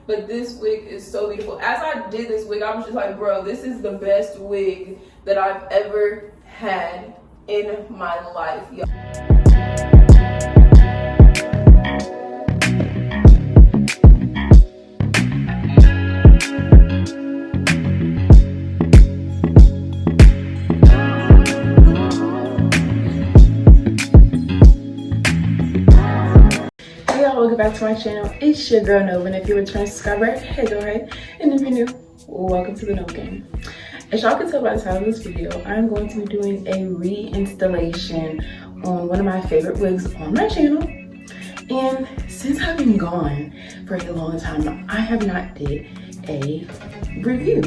but this wig is so beautiful. As I did this wig, I was just like, bro, this is the best wig that I've ever had in my life, y'all. Welcome back to my channel. It's your girl Nova, and if you're a return subscriber, hey girl, hey, and if you're new, welcome to the Nova game. As y'all can tell by the title of this video, I'm going to be doing a reinstallation on one of my favorite wigs on my channel. And since I've been gone for a long time, I have not did a review,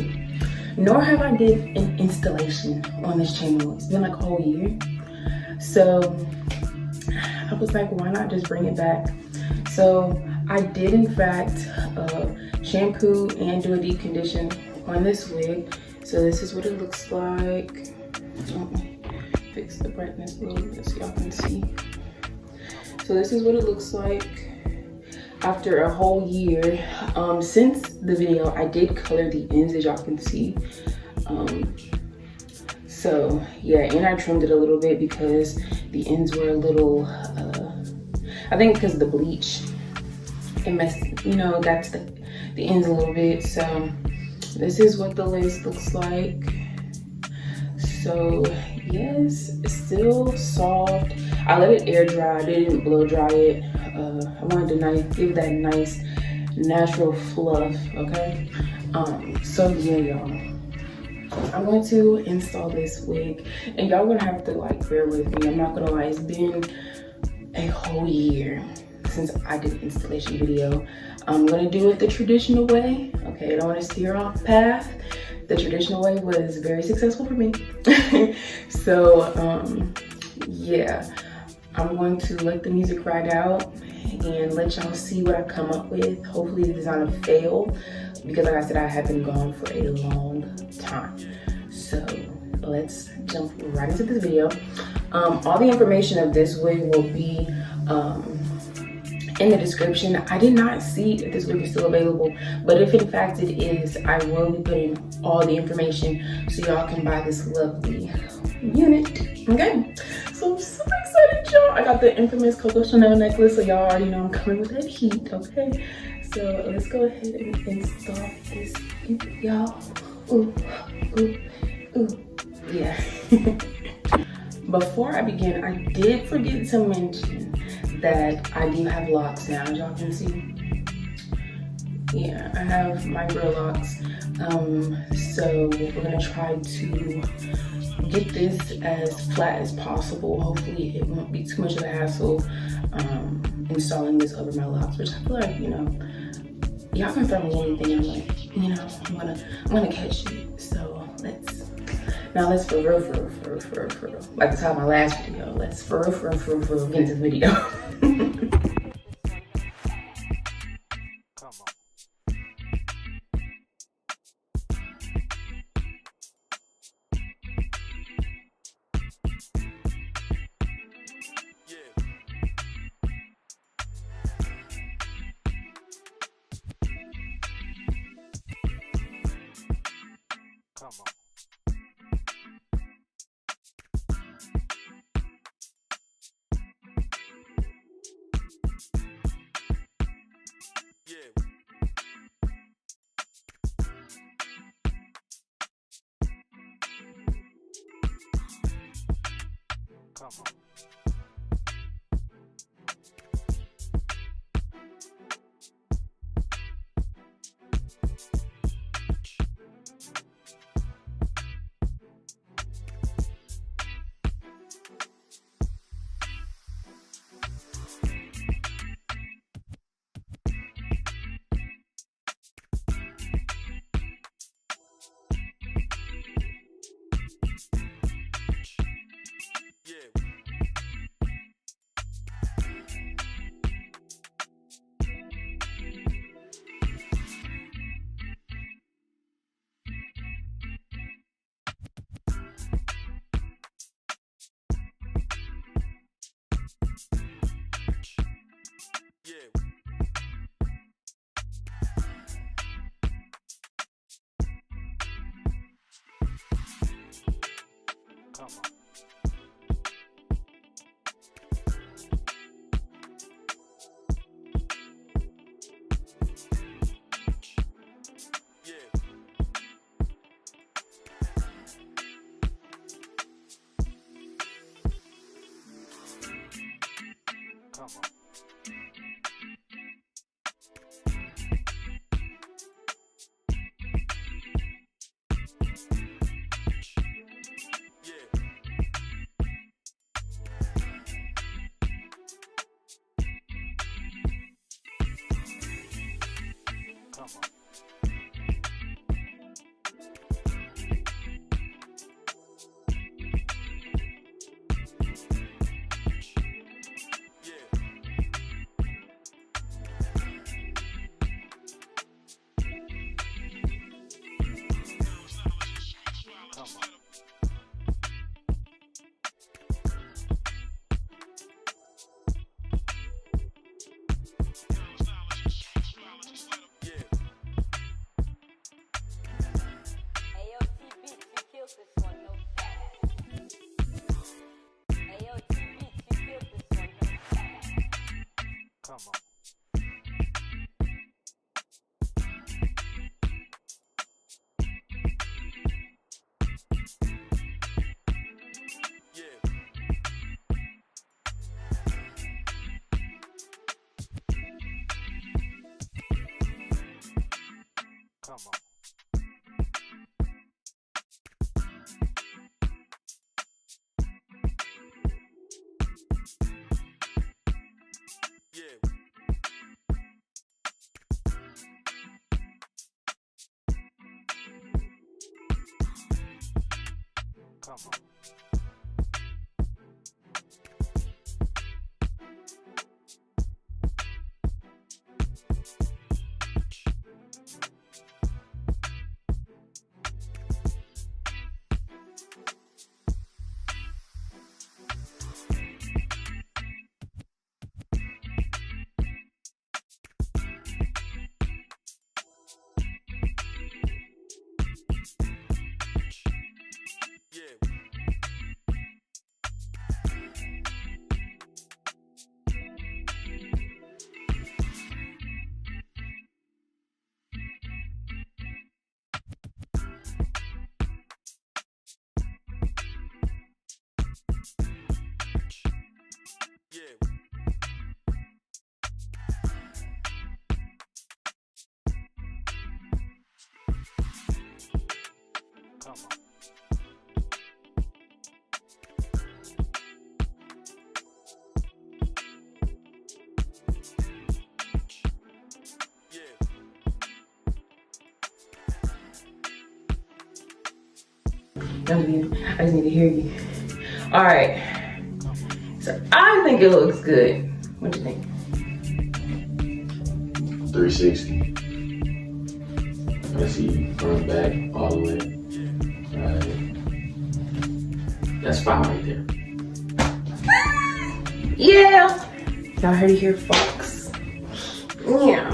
nor have I did an installation on this channel. It's been like a whole year, so I was like, why not just bring it back? So I did in fact shampoo and do a deep condition on this wig. So this is what it looks like. Let me fix the brightness a little bit so y'all can see. So this is what it looks like after a whole year. Since the video, I did color the ends, as y'all can see. So yeah, and I trimmed it a little bit because the ends were a little, I think because of the bleach, it messed, you know, got to the ends a little bit. So this is what the lace looks like. So yes, it's still soft. I let it air dry, I didn't blow dry it. I wanted to give that nice natural fluff, okay? So yeah, y'all, I'm going to install this wig, and y'all gonna have to like bear with me. I'm not gonna lie, it's been a whole year since I did an installation video. I'm gonna do it the traditional way, okay? I don't want to steer off path. The traditional way was very successful for me. So yeah, I'm going to let the music ride out and let y'all see what I come up with. Hopefully it is not a fail, because like I said, I have been gone for a long time. So let's jump right into this video. All the information of this wig will be in the description. I did not see if this wig is still available, but if in fact it is, I will be putting all the information so y'all can buy this lovely unit, okay? So I'm super excited, y'all. I got the infamous Coco Chanel necklace, so y'all already know I'm coming with that heat, okay? So let's go ahead and install this, y'all. Ooh, ooh, ooh, yeah. Before I begin, I did forget to mention that I do have locks now, as y'all can see. Yeah, I have micro locks. So we're gonna try to get this as flat as possible. Hopefully it won't be too much of a hassle installing this over my locks, which I feel like, you know, y'all can throw me anything, I'm like, you know, I'm gonna catch it. So let's for real, like the top of my last video, let's for real get into the video. Come on. Yeah. I just need to hear you. All right. So I think it looks good. What do you think? 360. I see front, back, all the way. Right. That's fine right there. Yeah. Y'all heard it here, folks. Yeah.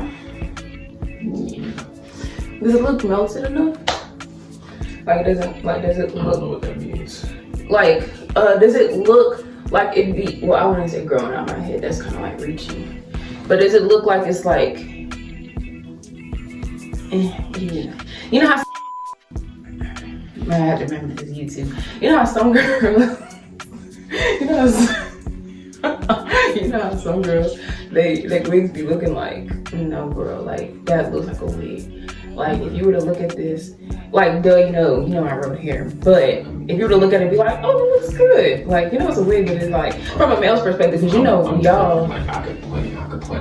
Does it look melted enough? Like, does it look? I don't know what that means. Like, does it look like it'd be? Well, I wouldn't say growing out my head. That's kind of like reaching. But does it look like it's like? Yeah. You know how? I have to remember this YouTube. You know how some girls. You know how some girls they wigs be looking like, no, bro, like that looks like a wig. Like if you were to look at this, like you know I wrote hair, but if you were to look at it and be like, oh, it looks good. Like, you know, it's a wig, but it's like from a male's perspective, because you know y'all. Like I could point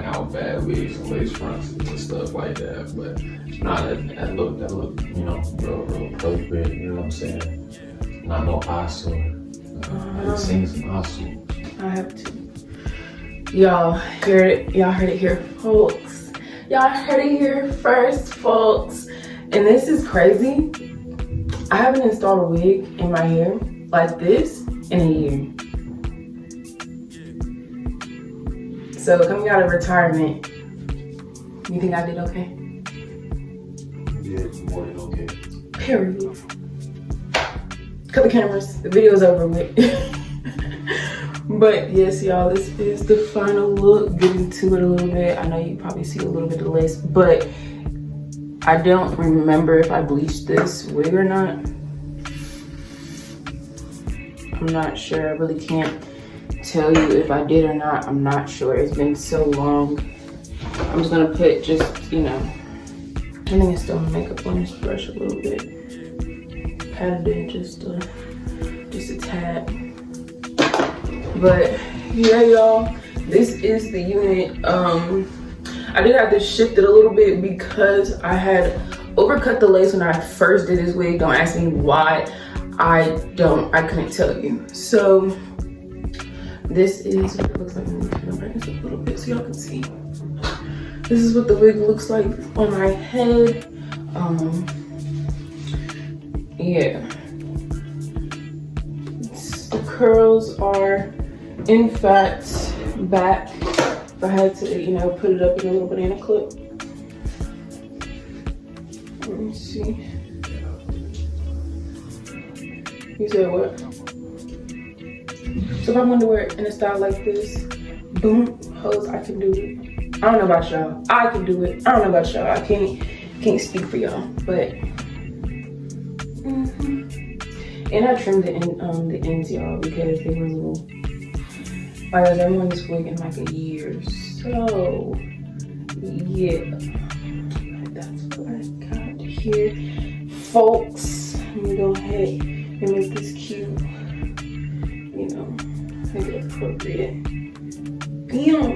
out bad wigs and lace fronts and stuff like that, but not that look, you know, real appropriate. You know what I'm saying? Not no eyesore. I've seen some eyesore. I have to. Y'all heard it. Y'all heard it here, folks. Y'all heard it here first, folks. And this is crazy. I haven't installed a wig in my hair like this in a year. So coming out of retirement, you think I did okay? Yeah, more than okay. Period. Cut the cameras. The video's over with. But yes, y'all, this is the final look. Getting to it a little bit. I know you probably see a little bit of lace, but I don't remember if I bleached this wig or not. I'm not sure. I really can't tell you if I did or not. I'm not sure. It's been so long. I'm just gonna put just, you know, I think it's still makeup on this brush a little bit. Patted it just a tad. But yeah, y'all, this is the unit. I did have to shift it a little bit because I had overcut the lace when I first did this wig. Don't ask me why. I couldn't tell you. So this is what it looks like. Let me turn it back just a little bit so y'all can see. This is what the wig looks like on my head. Yeah. The curls are in fact back. I had to, you know, put it up in a little banana clip. Let me see. You said what? So if I wanted to wear it in a style like this, boom, hoes, I can do it. I don't know about y'all. I can do it. I don't know about y'all. I can't speak for y'all, but and I trimmed the ends, y'all, because they were a little. Like I was wearing this wig in like a year, so yeah, that's what I got here, folks. Let me go ahead and make this cute, you know, make it appropriate. Bam.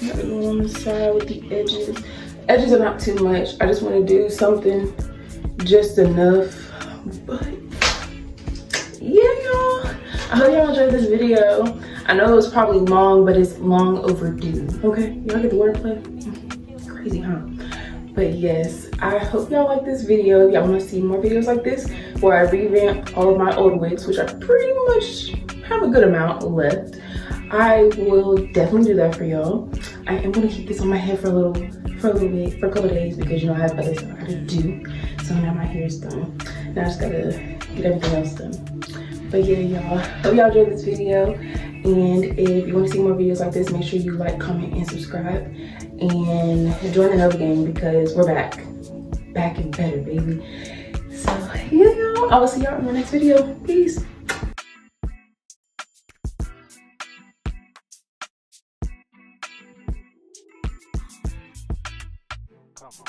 Gotta go on the side with the edges. Edges are not too much. I just want to do something just enough, but yeah, y'all. I hope y'all enjoyed this video. I know it was probably long, but it's long overdue. Okay, y'all get the wordplay? Crazy, huh? But yes, I hope y'all like this video. Y'all want to see more videos like this where I revamp all of my old wigs, which I pretty much have a good amount left. I will definitely do that for y'all. I am gonna keep this on my head for a couple of days because, you know, I have other stuff I gotta do. So now my hair is done. Now I just gotta get everything else done. But yeah, y'all, hope y'all enjoyed this video. And if you want to see more videos like this, make sure you like, comment, and subscribe. And join the Nova gang because we're back. Back and better, baby. So yeah, y'all, I will see y'all in my next video. Peace. Come on.